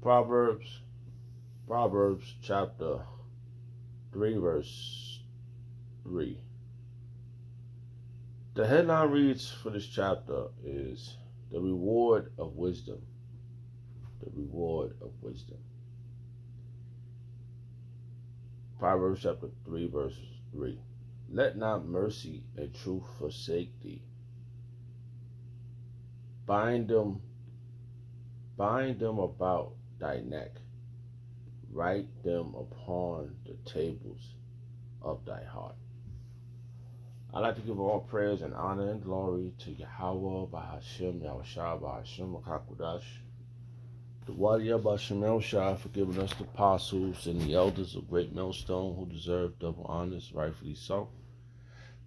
Proverbs, Proverbs chapter 3, verse 3. The headline reads for this chapter is The Reward of Wisdom. The Reward of Wisdom. Proverbs chapter 3, verse 3. Let not mercy and truth forsake thee. Bind them about thy neck. Write them upon the tables of thy heart. I'd like to give all praise and honor and glory to Yahweh, Bahashem, Yahushua, Bahashem, Makakudash, the Wadiya, Bahashem, Yahushua, for giving us the apostles and the elders of Great Millstone who deserve double honors, rightfully so.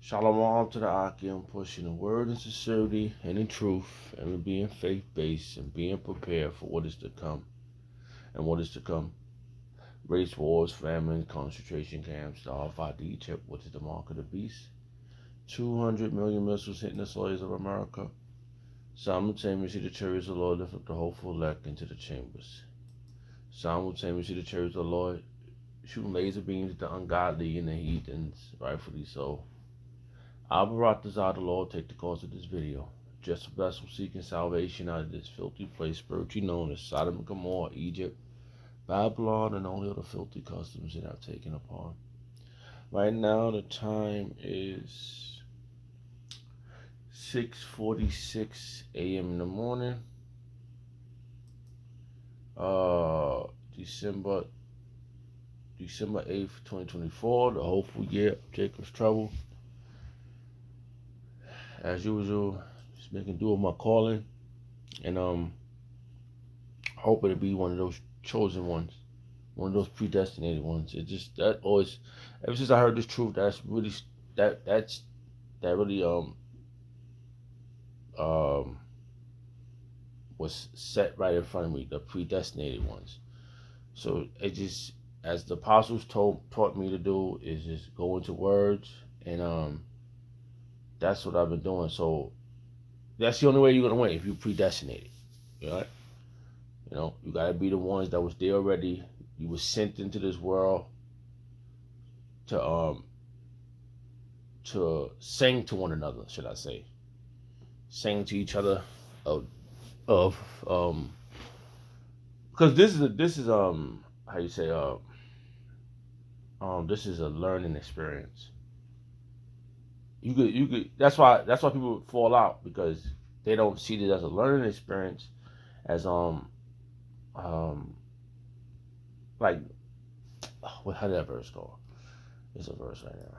Shalom to the Akim, pushing the word in sincerity and in truth, and being faith-based and being prepared for what is to come. And what is to come? Race wars, famine, concentration camps, the Al-Fadi Egypt, which is the mark of the beast. 200 million missiles hitting the soils of America. Simultaneously, the chariots of the Lord lift up the hopeful elect into the chambers. Simultaneously, the chariots of the Lord shooting laser beams at the ungodly and the heathens, rightfully so. Abaratazah, the Lord, take the course of this video. Just a vessel seeking salvation out of this filthy place, spiritually known as Sodom and Gomorrah, Egypt, Babylon, and all the other filthy customs that I've taken upon. Right now, the time is 6:46 a.m. in the morning. December 8th, 2024, the hopeful year of Jacob's trouble. As usual, just making do with my calling, and hope it'll be one of those chosen ones, one of those predestinated ones. It just that always, ever since I heard this truth, that's really that really was set right in front of me, the predestinated ones. So it just, as the apostles taught me to do, is just go into words, and that's what I've been doing. So that's the only way you're gonna win if you predestinated. Right? You gotta be the ones that was there already. You were sent into this world to sing to one another, should I say? Sing to each other of because this is how you say this is a learning experience. You could that's why people fall out, because they don't see it as a learning experience, as like, how did that verse go? There's a verse right now.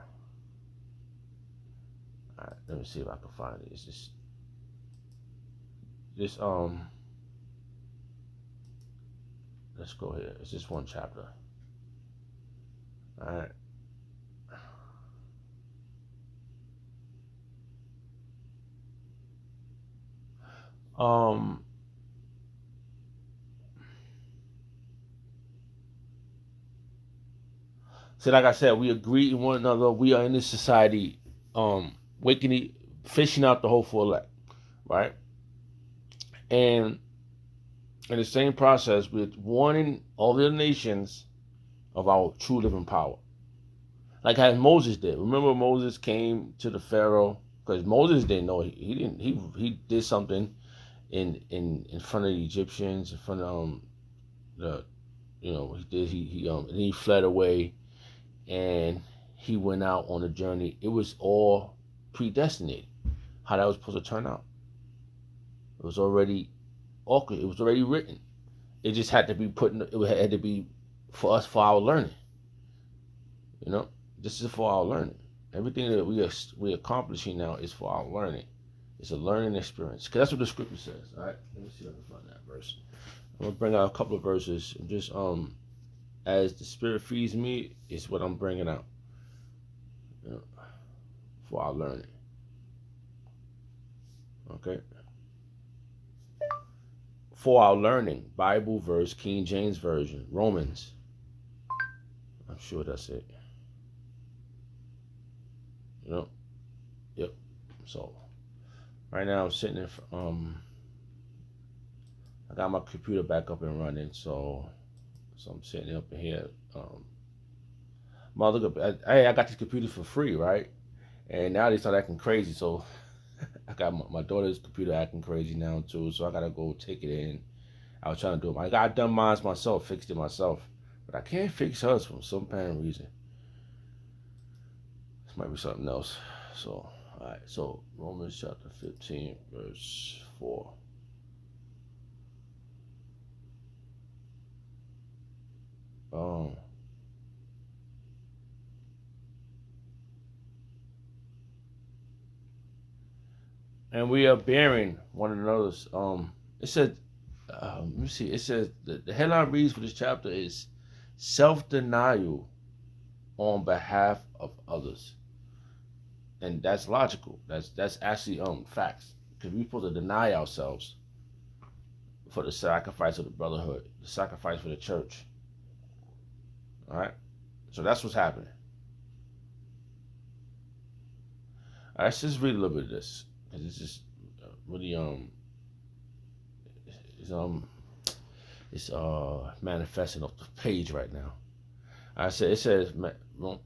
All right, let me see if I can find it. It's just this let's go here. It's just one chapter. All right. So like I said, we agree with one another. We are in this society, fishing out the hopeful elect, right? And in the same process, we're warning all the other nations of our true living power. Like as Moses did. Remember, Moses came to the Pharaoh, because Moses didn't know he did something in front of the Egyptians, in front of and he fled away, and he went out on a journey. It was all predestinated, how that was supposed to turn out. It was already awkward. It was already written. It just had to be it had to be for us, for our learning. This is for our learning. Everything that we're accomplishing now is for our learning. It's a learning experience, because that's what the scripture says. All right, let me see if I can find that verse. I'm gonna bring out a couple of verses, and just as the Spirit feeds me, is what I'm bringing out, for our learning. Okay. For our learning, Bible verse, King James Version, Romans. I'm sure that's it. Yep. So right now I'm sitting in I got my computer back up and running, so I'm sitting up in here. Mother, hey, I got this computer for free, right? And now they start acting crazy, so I got my daughter's computer acting crazy now too, so I gotta go take it in. I was trying to do it. I got done mine myself, fixed it myself, but I can't fix hers for some apparent reason. This might be something else. So, all right. So Romans chapter 15, verse 4. Um, and we are bearing one another's. It said, let me see. It says the headline reads for this chapter is self-denial on behalf of others, and that's logical. That's actually facts, because we're supposed to deny ourselves for the sacrifice of the brotherhood, the sacrifice for the church. All right, so that's what's happening. All right, let's just read a little bit of this, because this is really it's, it's manifesting off the page right now. I said it says the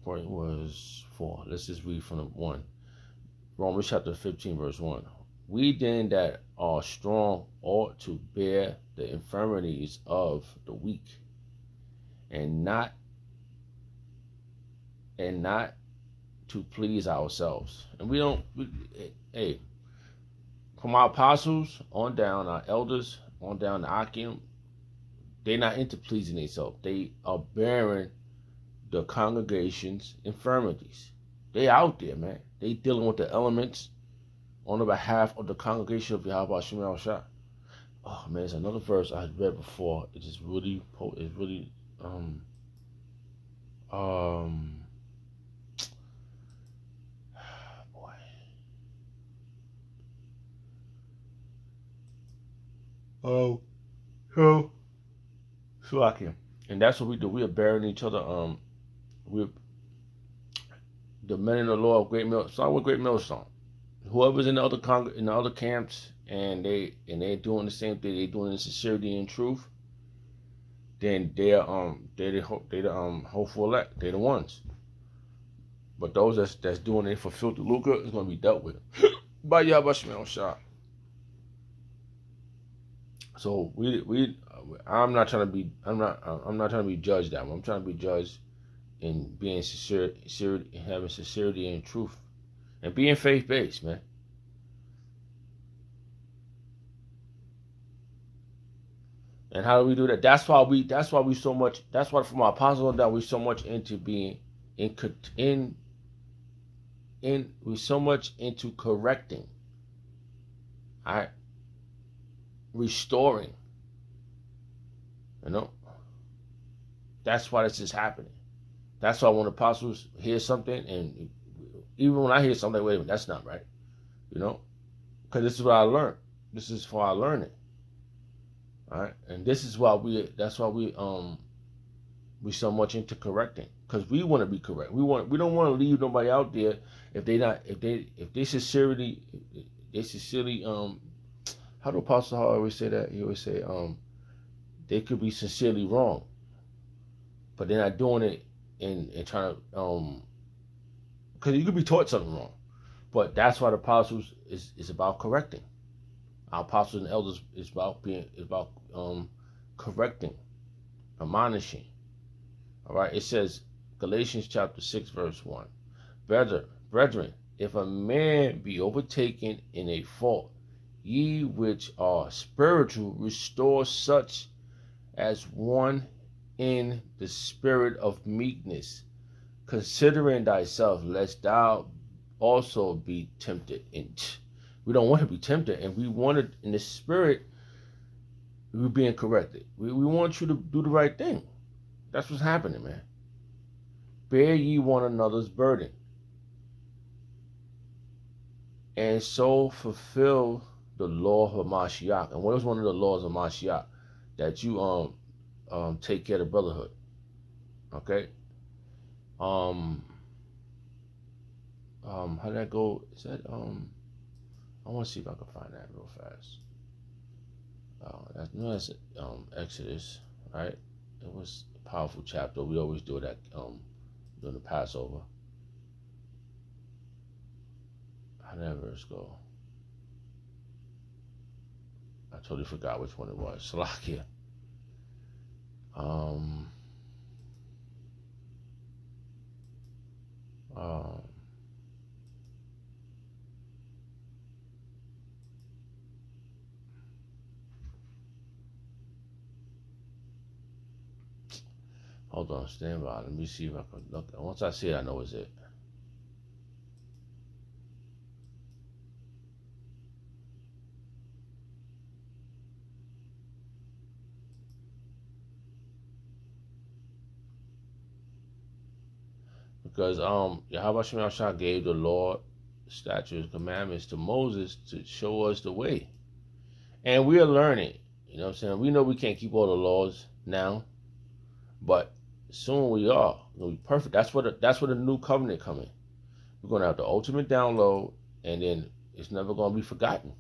point was 4. Let's just read from the 1. Romans chapter 15, verse 1. We then that are strong ought to bear the infirmities of the weak, and not to please ourselves. And we don't. Hey, from our apostles on down, our elders on down to Akim, they're not into pleasing themselves. They are bearing the congregation's infirmities. They out there, man. They dealing with the elements on the behalf of the congregation of Yahweh Shem Shah. Oh man, there's another verse I had read before. It is really, boy. Oh, so I can, and that's what we do. We are bearing each other. We're the men in the Lord of Great Millstone. Start with Great Millstone. Whoever's in the other in the other camps, and they're doing the same thing. They're doing it in sincerity and truth. Then they're the hopeful elect. They're the ones. But those that's doing it for filthy lucre is gonna be dealt with by Yahweh Shemel Shah. So I'm not trying to be judged that way. I'm trying to be judged in being sincere, having sincerity and truth, and being faith based, man. And how do we do that? That's why we so much. That's why from our apostles that we so much into being we so much into correcting, all right, restoring. You know, that's why this is happening. That's why when apostles hear something, and even when I hear something, wait a minute, that's not right. You know, because this is what I learned. This is for our learning. All right, and this is why that's why we so much into correcting, because we want to be correct. We don't want to leave nobody out there if they sincerely how do Apostle Paul always say that? He always say they could be sincerely wrong, but they're not doing it and trying to because you could be taught something wrong. But that's why the apostles is about correcting. Our apostles and elders is about correcting, admonishing. All right. It says Galatians chapter 6 verse 1. Brethren, if a man be overtaken in a fault, ye which are spiritual restore such as one in the spirit of meekness, considering thyself, lest thou also be tempted. We don't want to be tempted, and we want it in the spirit. We're being corrected. We want you to do the right thing. That's what's happening, man. Bear ye one another's burden, and so fulfill the law of Mashiach. And what is one of the laws of Mashiach? That you take care of the brotherhood. Okay. How did that go? Is that I want to see if I can find that real fast. That's Exodus, right? It was a powerful chapter. We always do that during the Passover. How did that verse go? I totally forgot which one it was. Salakia. Um, um, Hold on, stand by. Let me see if I can look. Once I see it, I know it's it. Because Yahweh Shem Shah gave the Lord statutes, commandments to Moses to show us the way. And we are learning. You know what I'm saying? We know we can't keep all the laws now, but soon we are. We'll be perfect. That's where the new covenant coming. We're gonna have the ultimate download, and then it's never gonna be forgotten.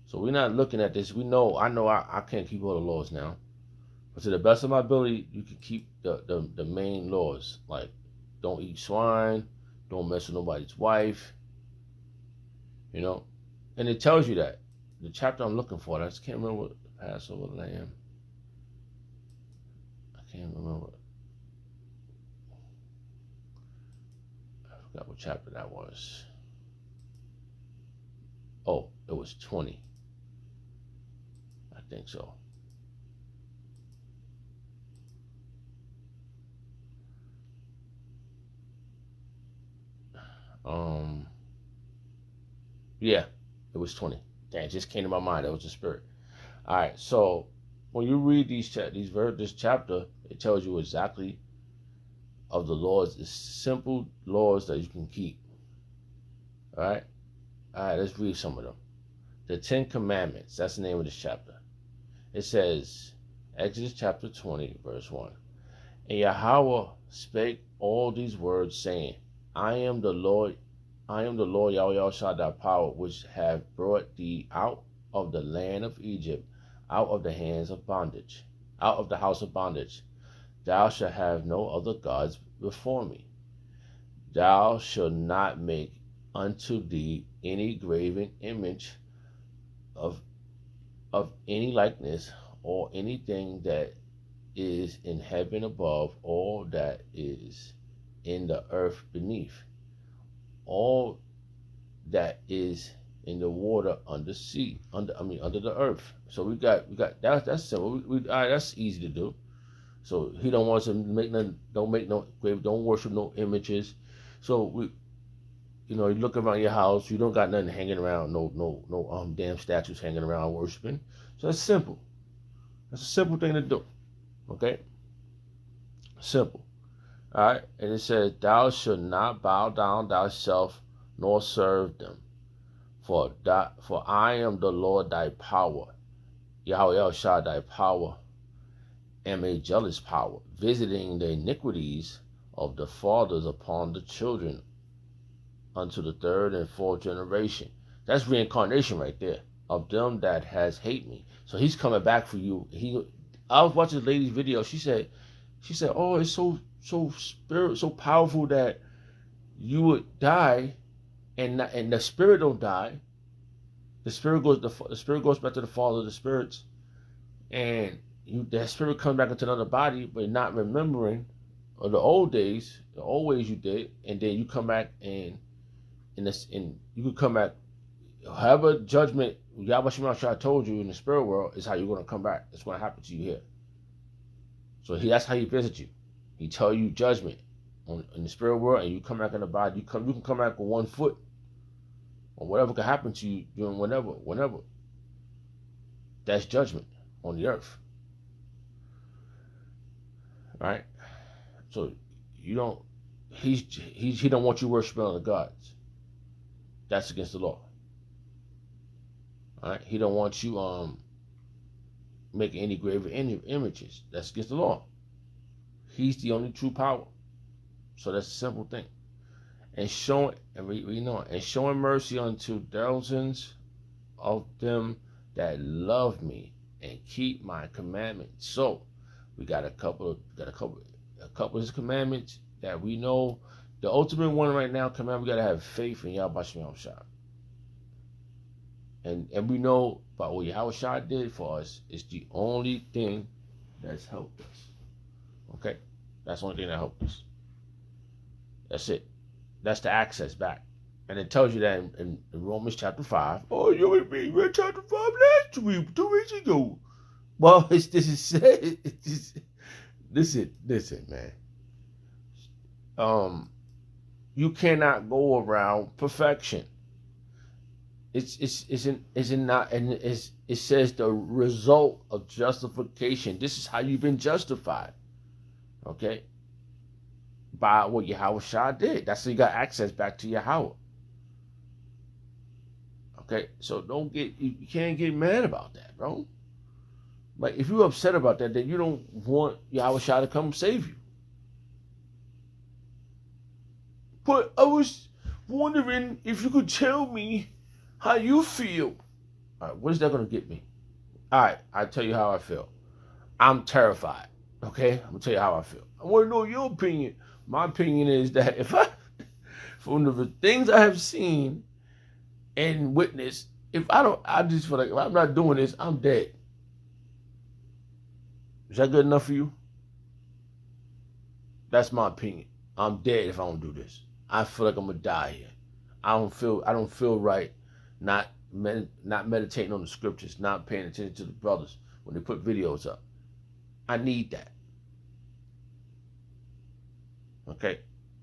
So we're not looking at this. I know I can't keep all the laws now. But to the best of my ability, you can keep the main laws. Like don't eat swine, don't mess with nobody's wife. You know? And it tells you that. The chapter I'm looking for, I just can't remember what the Passover lamb. I can't remember. I forgot what chapter that was. Oh, it was 20. I think so. Yeah, it was 20. Damn, it just came to my mind. That was the spirit. All right, so when you read this chapter, it tells you exactly of the laws, the simple laws that you can keep. All right, let's read some of them. The 10 Commandments. That's the name of this chapter. It says, Exodus chapter 20, verse 1. And Yahweh spake all these words, saying, I am the Lord Yahweh Shaddai power, which have brought thee out of the land of Egypt, out of the hands of bondage, out of the house of bondage. Thou shalt have no other gods before me. Thou shalt not make unto thee any graven image of any likeness, or anything that is in heaven above, or that is in the earth beneath, all that is in the water under the earth. So we got that's simple. All right, that's easy to do. So he don't want us to don't worship no images. So you look around your house, you don't got nothing hanging around, no damn statues hanging around worshiping. So that's simple. That's a simple thing to do. Okay? Simple. All right, and it says, thou shalt not bow down thyself, nor serve them. For I am the Lord thy power, Yahweh El Shaddai power, am a jealous power, visiting the iniquities of the fathers upon the children unto the third and fourth generation. That's reincarnation right there, of them that has hate me. So he's coming back for you. I was watching the lady's video. She said, oh, it's so powerful that you would die, and the spirit don't die. The spirit goes back to the Father of the spirits, and that spirit comes back into another body, but not remembering of the old days, the old ways you did, and then you come back and you could come back. However judgment Yahweh Shema Shah told you in the spirit world is how you're going to come back. It's going to happen to you here. So that's how he visits you. He tell you judgment in the spirit world, and you come back in the body. You can come back with 1 foot, or whatever can happen to you during whenever. That's judgment on the earth, right? So you don't. He don't want you worshiping other gods. That's against the law. All right. He don't want you making any graven images. That's against the law. He's the only true power. So that's a simple thing. And showing mercy unto thousands of them that love me and keep my commandments. So we got a couple of his commandments that we know. The ultimate one right now, command, we gotta have faith in Yahweh Shem Shah. And we know about what Yahweh Shah did for us is the only thing that's helped us. Okay? That's the only thing that helped us. That's it. That's the access back. And it tells you that in Romans chapter 5. Oh, you and me read chapter 5 last week, 2 weeks ago. Well, listen, man. You cannot go around perfection. It says the result of justification. This is how you've been justified. Okay? By what Yahweh Shah did. That's how you got access back to Yahweh. Okay? So you can't get mad about that, bro. Like, if you're upset about that, then you don't want Yahweh Shah to come save you. But I was wondering if you could tell me how you feel. All right, what is that going to get me? All right, I'll tell you how I feel. I'm terrified. Okay? I'm going to tell you how I feel. I want to know your opinion. My opinion is that from the things I have seen and witnessed, I just feel like if I'm not doing this, I'm dead. Is that good enough for you? That's my opinion. I'm dead if I don't do this. I feel like I'm gonna die here. I don't feel right not meditating on the scriptures, not paying attention to the brothers when they put videos up. I need that. Okay?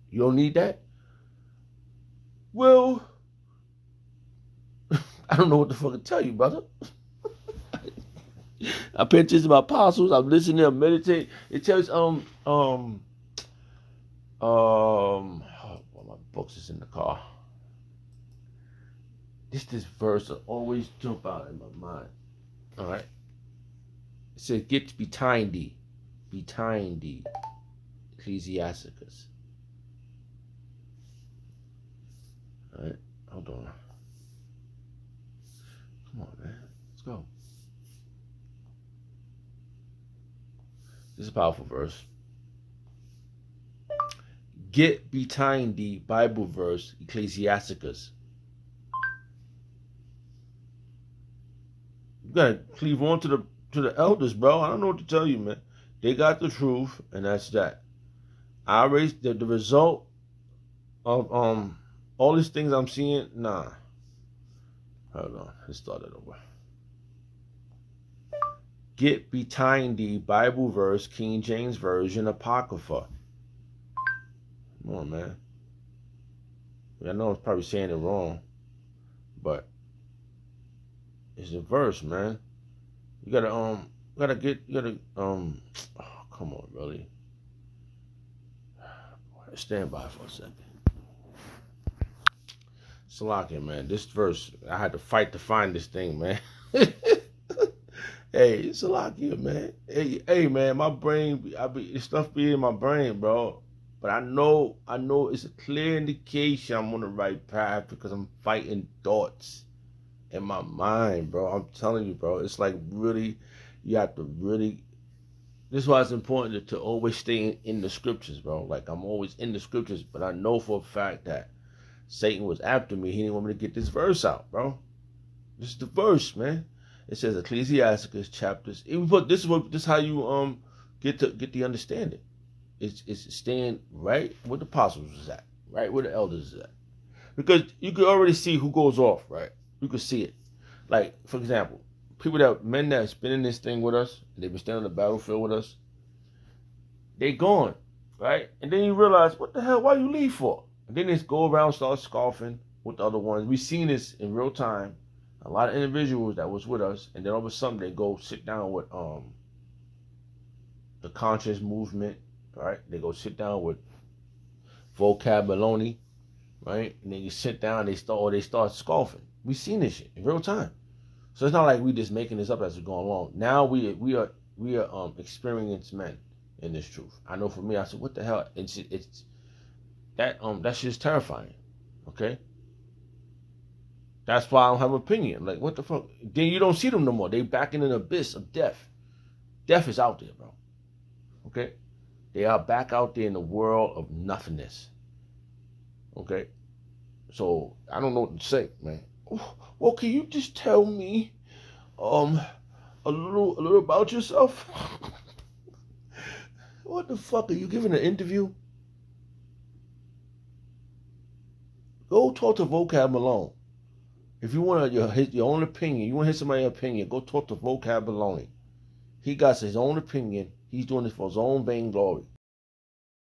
You don't need that? Well, I don't know what the fuck to tell you, brother. I pay attention to my apostles. I'm listening. I'm meditating. It tells one of my books is in the car. This verse will always jump out in my mind. All right. It says, "Get behind thee, Ecclesiasticus." All right. Hold on. Come on, man. Let's go. This is a powerful verse. Get behind thee, Bible verse, Ecclesiasticus. You gotta cleave on to the elders, bro. I don't know what to tell you, man. They got the truth, and that's that. I raised the result of all these things I'm seeing. Nah. Hold on. Let's start it over. Get behind thee, Bible verse, King James Version, Apocrypha. Come on, man. I know I'm probably saying it wrong, but it's a verse, man. You gotta oh, come on, really. Stand by for a second. Salakia, man. This verse, I had to fight to find this thing, man. Hey, Salakia, man. Hey, man, my brain, this stuff be in my brain, bro. But I know it's a clear indication I'm on the right path because I'm fighting thoughts in my mind, bro. I'm telling you, bro. It's like really, you have to really. This is why it's important to always stay in the scriptures, bro. Like, I'm always in the scriptures, but I know for a fact that Satan was after me. He didn't want me to get this verse out, bro. This is the verse, man. It says Ecclesiasticus chapters. This is how you get the understanding. It's staying right where the apostles is at, right where the elders is at, because you could already see who goes off, right? You could see it. Like, for example, men that's been in this thing with us, they've been standing on the battlefield with us. They gone, right? And then you realize, what the hell? Why you leave for? And then they go around, start scoffing with the other ones. We've seen this in real time. A lot of individuals that was with us, and then all of a sudden they go sit down with the conscious movement, right? They go sit down with Vocab Maloney, right? And then you sit down, they start scoffing. We've seen this shit in real time. So it's not like we just making this up as we go along. Now we are experienced men in this truth. I know for me, I said, what the hell? It's that shit's terrifying. Okay? That's why I don't have an opinion. Like, what the fuck? Then you don't see them no more. They back in an abyss of death. Death is out there, bro. Okay? They are back out there in the world of nothingness. Okay? So I don't know what to say, man. Well, can you just tell me a little about yourself? What the fuck? Are you giving an interview? Go talk to Vocab Malone. If you want your own opinion, you want to hear somebody's opinion, go talk to Vocab Malone. He got his own opinion. He's doing this for his own vainglory.